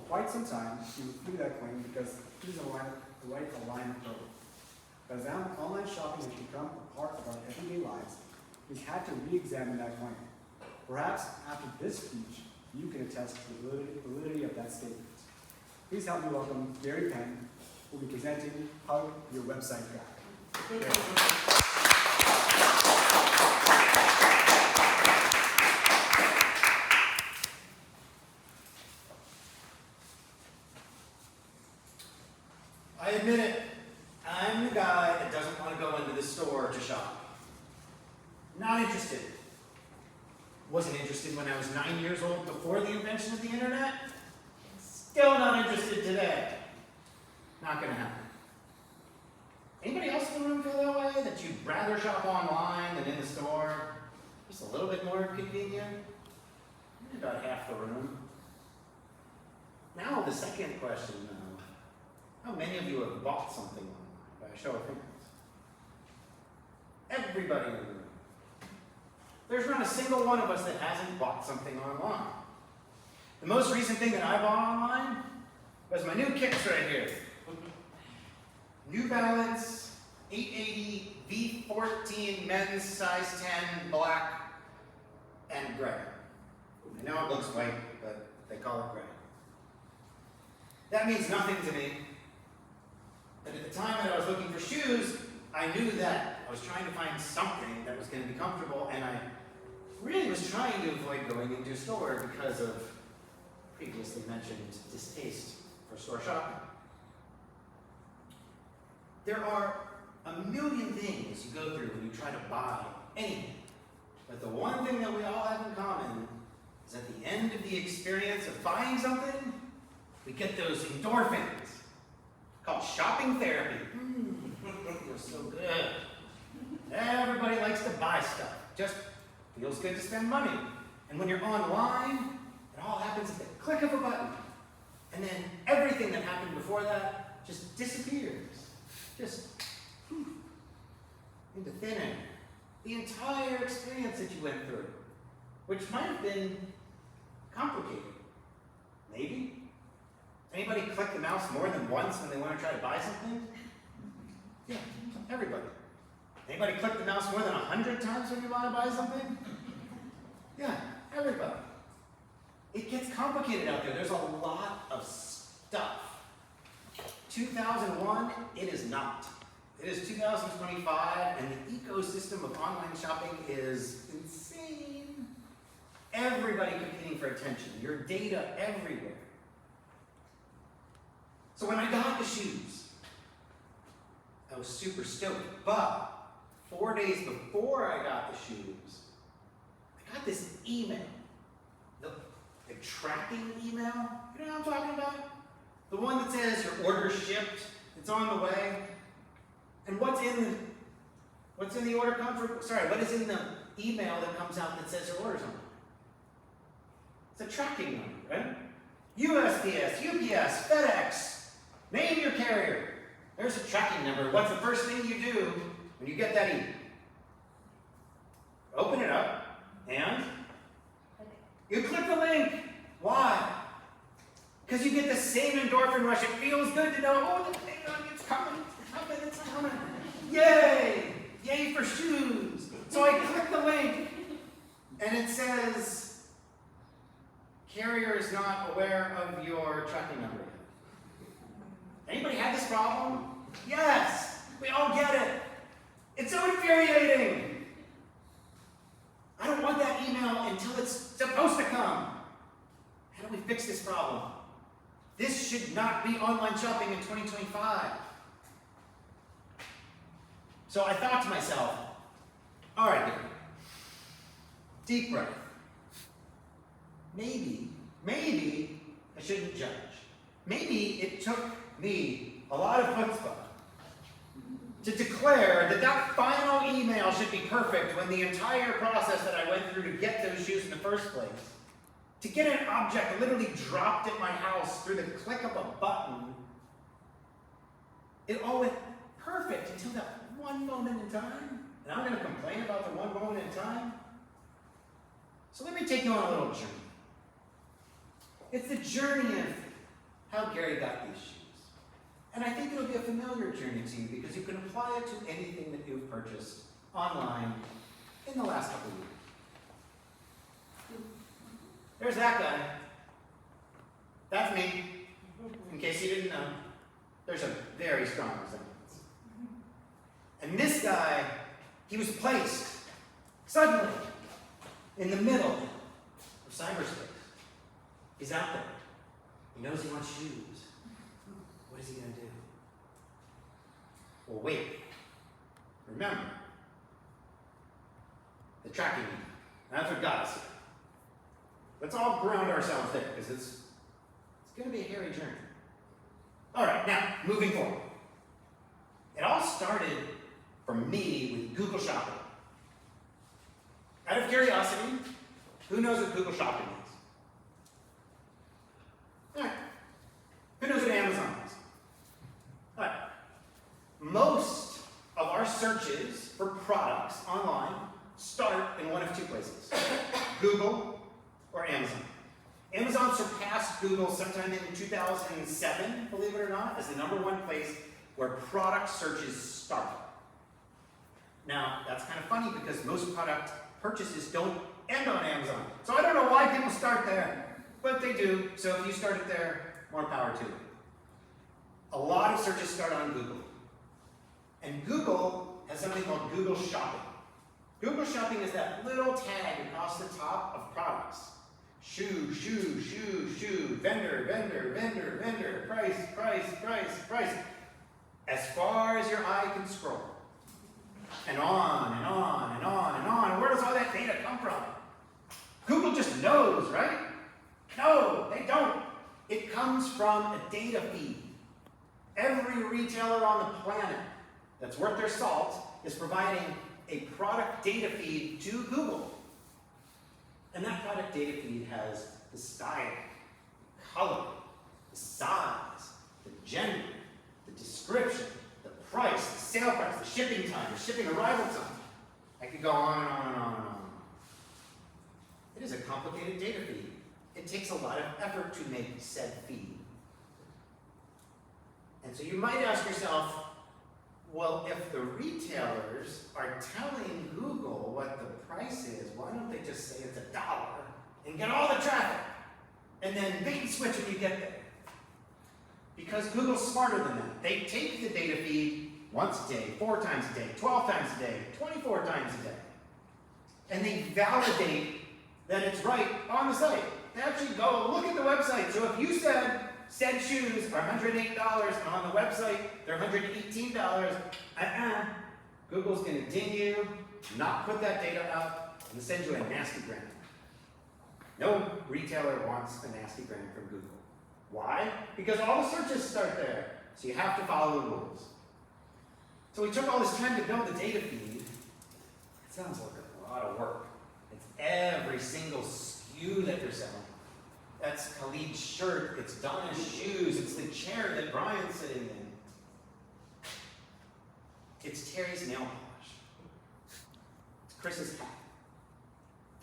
quite some time to refute that claim because it is a right alignment code. But as online shopping has become a part of our everyday lives, we've had to re-examine that claim. Perhaps after this speech, you can attest to the validity of that statement. Please help me welcome Gary Penn, who will be presenting How Your Website Got. I admit it, I'm the guy that doesn't want to go into the store to shop. Not interested. Wasn't interested when I was 9 years old before the invention of the internet. Still not interested today. Not gonna happen. Anybody else in the room feel that way? That you'd rather shop online than in the store? Just a little bit more convenient? Maybe about half the room. Now the second question though. How many of you have bought something online by a show of hands? Everybody in the room. There's not a single one of us that hasn't bought something online. The most recent thing that I bought online was my new kicks right here. New Balance 880 V14 men's size 10 black and gray. I know it looks white, but they call it gray. That means nothing to me. But at the time that I was looking for shoes, I knew that I was trying to find something that was going to be comfortable, and I really was trying to avoid going into a store because of previously mentioned distaste for store shopping. There are a million things you go through when you try to buy anything, but the one thing that we all have in common is at the end of the experience of buying something, we get those endorphins called shopping therapy. It feels so good. Everybody likes to buy stuff. Just feels good to spend money. And when you're online, it all happens at the click of a button. And then everything that happened before that just disappears. Just into thin air. The entire experience that you went through, which might have been complicated. Maybe. Anybody click the mouse more than once when they want to try to buy something? Yeah, everybody. Anybody click the mouse more than 100 times when you want to buy something? Yeah, everybody. It gets complicated out there. There's a lot of stuff. 2001, it is not. It is 2025, and the ecosystem of online shopping is insane. Everybody competing for attention. Your data everywhere. So when I got the shoes, I was super stoked. But 4 days before I got the shoes, I got this email. The tracking email. You know what I'm talking about? The one that says your order shipped, it's on the way. And what's in the order what is in the email that comes out that says your order's on the way? It's a tracking number, right? USPS, UPS, FedEx. Name your carrier. There's a tracking number. What's the first thing you do when you get that email? Open it up, and you click the link. Why? Because you get the same endorphin rush. It feels good to know, oh, it's coming, it's coming. Yay! Yay for shoes. So I click the link, and it says, carrier is not aware of your tracking number. Anybody had this problem? Yes, we all get it. It's so infuriating. I don't want that email until it's supposed to come. How do we fix this problem? This should not be online shopping in 2025. So I thought to myself, all right, Gary, deep breath. Maybe I shouldn't judge. Maybe it took me a lot of chutzpah to declare that final email should be perfect when the entire process that I went through to get those shoes in the first place, to get an object literally dropped at my house through the click of a button, it all went perfect until that one moment in time. And I'm going to complain about the one moment in time? So let me take you on a little journey. It's the journey of how Gary got these shoes. And I think it'll be a familiar journey to you because you can apply it to anything that you've purchased online in the last couple of years. There's that guy. That's me. In case you didn't know, there's a very strong resemblance. And this guy, he was placed suddenly in the middle of cyberspace. He's out there. He knows he wants shoes. What is he going to do? Well, wait. Remember, the tracking meter. That's what got us here. Let's all ground ourselves there, because it's going to be a hairy journey. All right, now, moving forward. It all started for me with Google Shopping. Out of curiosity, who knows what Google Shopping is? All right. Who knows what Amazon is? All right. Most of our searches for products online start in one of two places, Google or Amazon. Amazon surpassed Google sometime in 2007, believe it or not, as the #1 place where product searches start. Now, that's kind of funny because most product purchases don't end on Amazon. So I don't know why people start there, but they do. So if you started there, more power to you. A lot of searches start on Google. And Google has something called Google Shopping. Google Shopping is that little tag across the top of products. Shoe, shoe, shoe, shoe, vendor, vendor, vendor, vendor, price, price, price, price. As far as your eye can scroll. And on, and on, and on, and on. Where does all that data come from? Google just knows, right? No, they don't. It comes from a data feed. Every retailer on the planet that's worth their salt is providing a product data feed to Google. And that product data feed has the style, the color, the size, the gender, the description, the price, the sale price, the shipping time, the shipping arrival time. I could go on and on and on and on. It is a complicated data feed. It takes a lot of effort to make said feed. And so you might ask yourself, well, if the retailers are telling Google what the price is, why don't they just say it's $1 and get all the traffic? And then bait and switch when you get there. Because Google's smarter than that. They take the data feed once a day, 4 times a day, 12 times a day, 24 times a day. And they validate that it's right on the site. They actually go look at the website. So if you said shoes are $108 and on the website they're $118, Google's going to ding you, not put that data up, and send you a nasty gram. No retailer wants a nasty gram from Google. Why? Because all the searches start there. So you have to follow the rules. So we took all this time to build the data feed. It sounds like a lot of work. It's every single SKU that they're selling. That's Khalid's shirt, it's Donna's shoes, it's the chair that Brian's sitting in. It's Terry's nail polish. It's Chris's hat.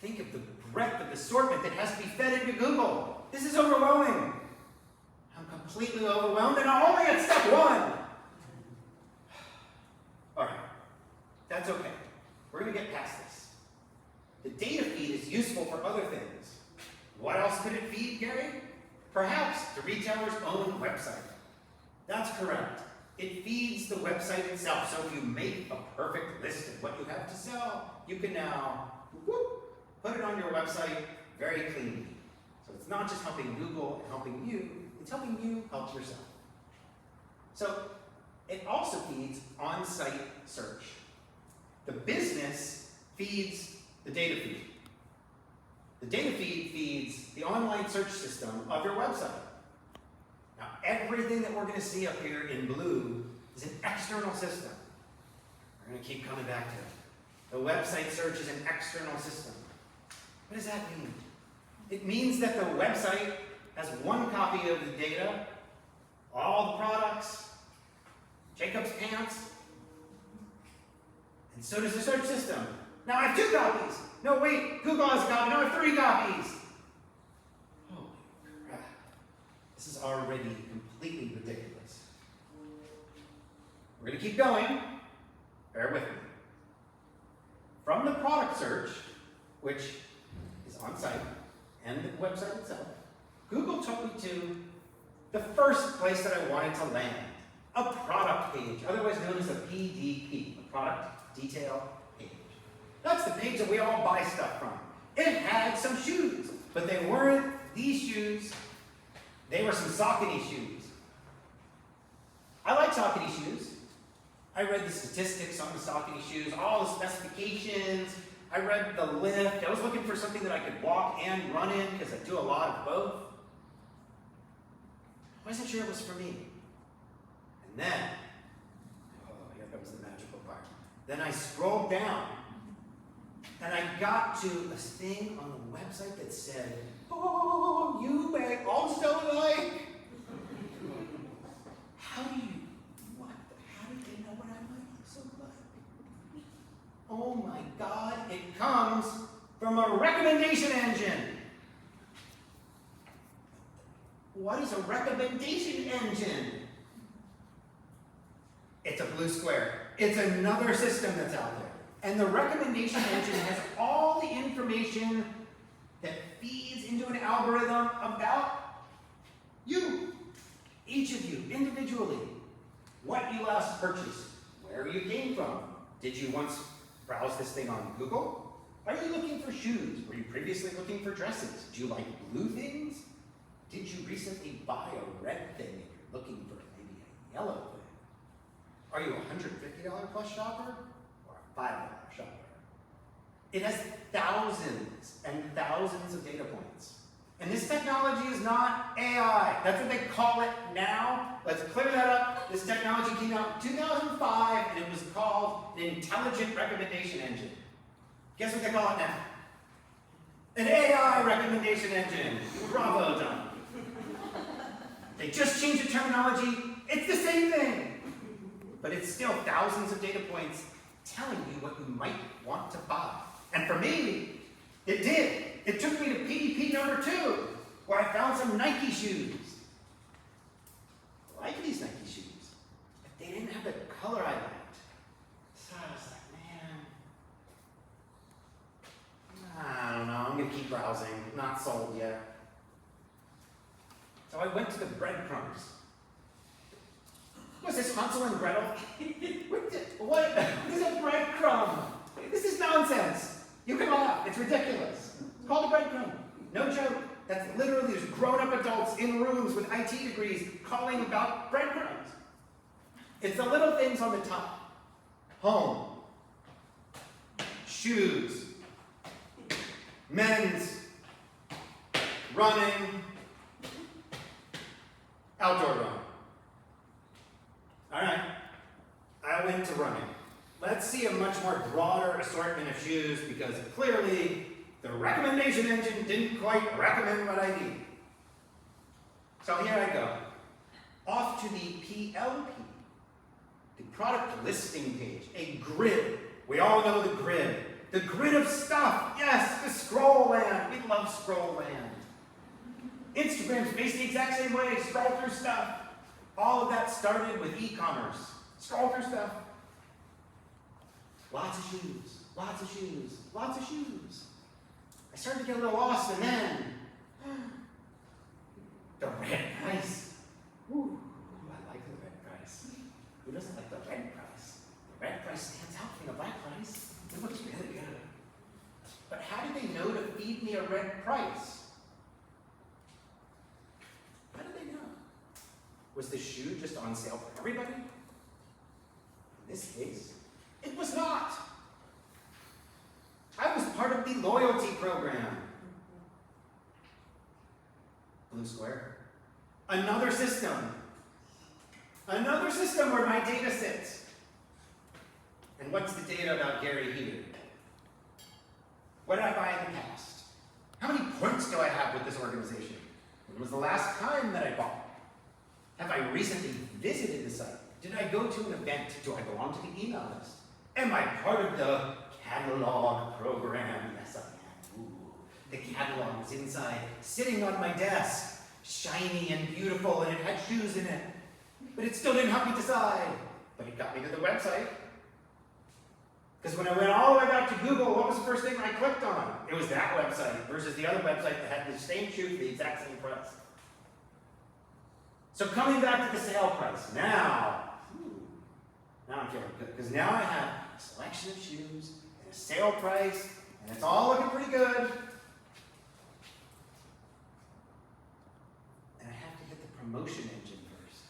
Think of the breadth of assortment that has to be fed into Google. This is overwhelming. I'm completely overwhelmed and I'm only at step 1. All right, that's okay. We're going to get past this. The data feed is useful for other things. What else could it feed, Gary? Perhaps the retailer's own website. That's correct. It feeds the website itself. So if you make a perfect list of what you have to sell, you can now put it on your website very cleanly. So it's not just helping Google and helping you, it's helping you help yourself. So it also feeds on-site search. The business feeds the data feed. The data feed feeds the online search system of your website. Now, everything that we're going to see up here in blue is an external system. We're going to keep coming back to it. The website search is an external system. What does that mean? It means that the website has one copy of the data, all the products, Jacob's pants, and so does the search system. Now I have 2 copies. No, wait, Google has a copy. Now I have 3 copies. Holy crap. The This is already completely ridiculous. We're going to keep going. Bear with me. From the product search, which is on site, and the website itself, Google took me to the first place that I wanted to land, a product page, otherwise known as a PDP, a product detail page. That's the page that we all buy stuff from. It had some shoes, but they weren't these shoes. They were some Saucony shoes. I like Saucony shoes. I read the statistics on the Saucony shoes, all the specifications. I read the lift. I was looking for something that I could walk and run in because I do a lot of both. I wasn't sure it was for me. And then, oh yeah, that was the magical part. Then I scrolled down and I got to a thing on the website that said, oh, you may also like. How did they know what I might also like? Oh my God, it comes from a recommendation engine. What is a recommendation engine? It's a blue square. It's another system that's out there. And the recommendation engine has all the information that feeds into an algorithm about you, each of you, individually. What you last purchased, where you came from. Did you once browse this thing on Google? Are you looking for shoes? Were you previously looking for dresses? Do you like blue things? Did you recently buy a red thing and you're looking for maybe a yellow thing? Are you a $150 plus shopper or a $5 shopper? It has thousands and thousands of data points. And this technology is not AI. That's what they call it now. Let's clear that up. This technology came out in 2005 and it was called an intelligent recommendation engine. Guess what they call it now? An AI recommendation engine. Bravo, John. They just changed the terminology. It's the same thing. But it's still thousands of data points telling you what you might want to buy. And for me, it did. It took me to PDP number 2, where I found some Nike shoes. I like these Nike shoes, but they didn't have the color I liked. So I was like, man, I don't know, I'm gonna keep browsing, not sold yet. So I went to the breadcrumbs. Was this Hansel and Gretel? What is a breadcrumb? This is nonsense. You can laugh, it's ridiculous. It's called a breadcrumb. No joke. That's literally just grown-up adults in rooms with IT degrees calling about breadcrumbs. It's the little things on the top. Home. Shoes. Men's. Running. Outdoor running. All right. I went to running. Let's see a much more broader assortment of shoes because clearly the recommendation engine didn't quite recommend what I need. So here I go. Off to the PLP, the product listing page, a grid. We all know the grid. The grid of stuff. Yes, the scroll land. We love scroll land. Instagram's based the exact same way. Scroll through stuff. All of that started with e-commerce. Scroll through stuff. Lots of shoes, lots of shoes, lots of shoes. I started to get a little lost, and then the red price. Ooh, I like the red price. Who doesn't like the red price? The red price stands out from the black price. It looks really good. But how did they know to feed me a red price? How did they know? Was the shoe just on sale for everybody? In this case, it was not. I was part of the loyalty program. Blue square. Another system. Another system where my data sits. And what's the data about Gary here? What did I buy in the past? How many points do I have with this organization? When was the last time that I bought? Have I recently visited the site? Did I go to an event? Do I belong to the email list? Am I part of the catalog program? Yes, I am. Ooh, the catalog is inside, sitting on my desk, shiny and beautiful, and it had shoes in it. But it still didn't help me decide. But it got me to the website. Because when I went all the way back to Google, what was the first thing I clicked on? It was that website versus the other website that had the same shoe for the exact same price. So coming back to the sale price, now I'm feeling good. Because now I have a selection of shoes and a sale price, and it's all looking pretty good. And I have to hit the promotion engine first.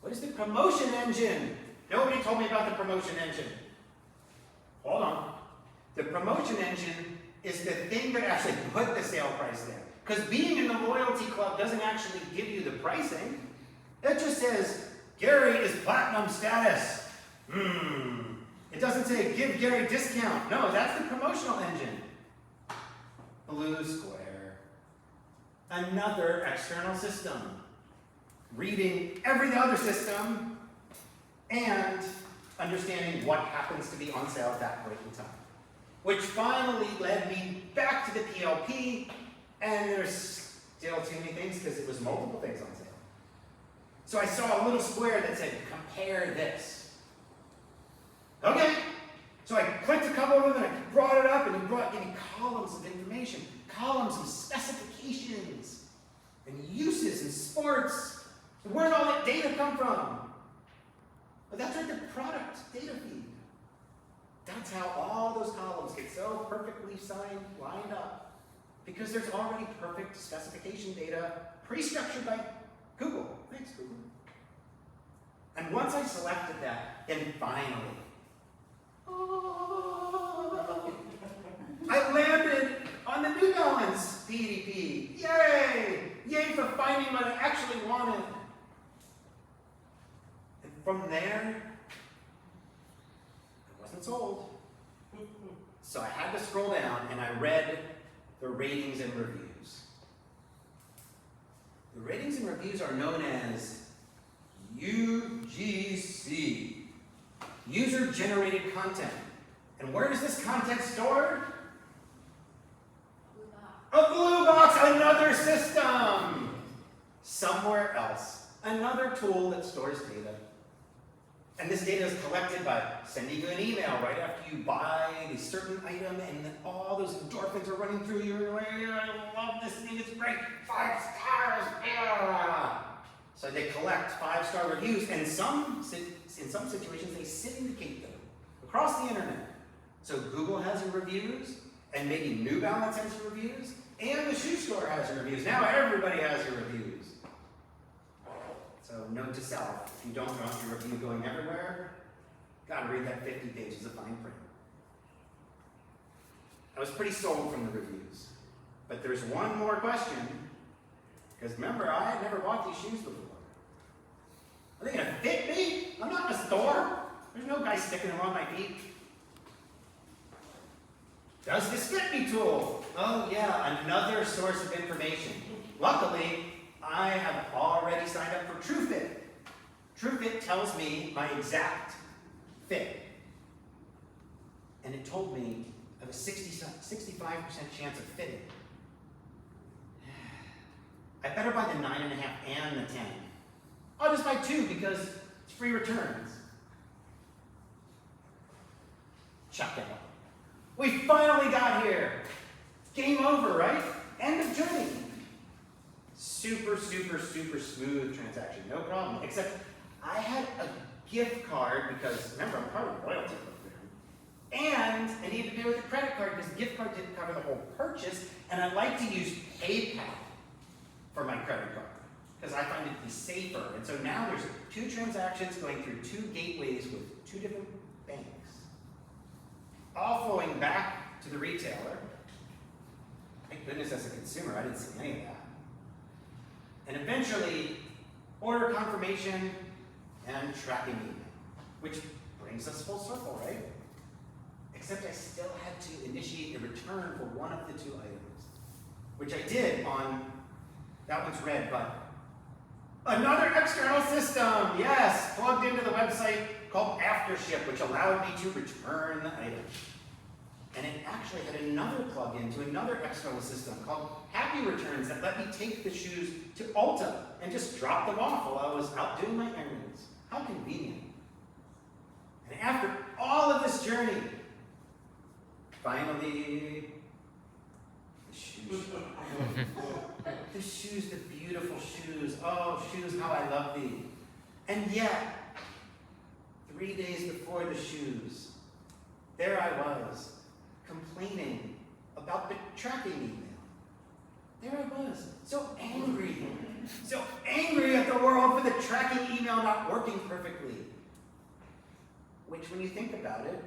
What is the promotion engine? Nobody told me about the promotion engine. Hold on. The promotion engine is the thing that actually put the sale price there. Because being in the loyalty club doesn't actually give you the pricing. It just says, Gary is platinum status. It doesn't say, give Gary discount. No, that's the promotional engine. Blue square. Another external system. Reading every other system and understanding what happens to be on sale at that point in time. Which finally led me back to the PLP, and there's still too many things because it was multiple things on sale. So I saw a little square that said, compare this. Okay, so I clicked a couple of them and I brought it up and it gave me columns of information, columns of specifications and uses and sports. Where did all that data come from? But that's right, the product data feed. That's how all those columns get so perfectly lined up. Because there's already perfect specification data pre-structured by Google. Thanks, Google. And once I selected that, then finally, I landed on the New Balance PDP. Yay! Yay for finding what I actually wanted. And from there, I wasn't sold. So I had to scroll down and I read the ratings and reviews. The ratings and reviews are known as UGC, user-generated content. And where is this content stored? Blue box. A blue box, another system. Somewhere else, another tool that stores data. And this data is collected by sending you an email right after you buy a certain item, and then all those endorphins are running through you. I love this thing, it's great. 5 stars, yeah. So they collect 5-star reviews, and in some situations they syndicate them across the internet. So Google has your reviews, and maybe New Balance has your reviews, and the shoe store has your reviews. Now everybody has your reviews. So note to self, if you don't want your review going everywhere, gotta read that 50 pages of fine print. I was pretty sold from the reviews. But there's one more question, because remember, I had never bought these shoes before. Are they gonna fit me? I'm not in a store. There's no guy sticking them on my feet. Does this fit me tool? Oh yeah, another source of information. Luckily, I have already signed up for TrueFit. TrueFit tells me my exact fit. And it told me I have a 65% chance of fitting. I better buy the 9.5 and the 10. I'll just buy 2 because it's free returns. Chuck it up. We finally got here. Game over, right? End of journey. Super, super, super smooth transaction, no problem. Except I had a gift card because, remember, I'm part of the loyalty program. And I needed to pay with a credit card because the gift card didn't cover the whole purchase, and I like to use PayPal for my credit card because I find it to be safer. And so now there's 2 transactions going through 2 gateways with 2 different banks, all flowing back to the retailer. Thank goodness as a consumer, I didn't see any of that. And eventually, order confirmation and tracking email, which brings us full circle, right? Except I still had to initiate a return for one of the 2 items, which I did on, that one's red, but another external system, yes, plugged into the website called AfterShip, which allowed me to return the item. And it actually had another plug-in to another external system called Happy Returns that let me take the shoes to Ulta and just drop them off while I was out doing my errands. How convenient. And after all of this journey, finally, the shoes. The shoes, the beautiful shoes. Oh, shoes, how I love thee. And yet, 3 days before the shoes, there I was, complaining about the tracking email. There I was, so angry at the world for the tracking email not working perfectly. Which, when you think about it,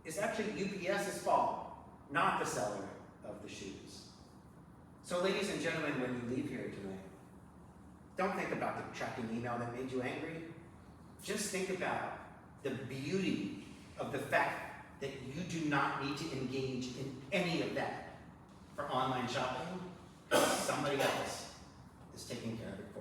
is actually UPS's fault, not the seller of the shoes. So ladies and gentlemen, when you leave here tonight, don't think about the tracking email that made you angry. Just think about the beauty of the fact that you do not need to engage in any of that for online shopping. Somebody else is taking care of it.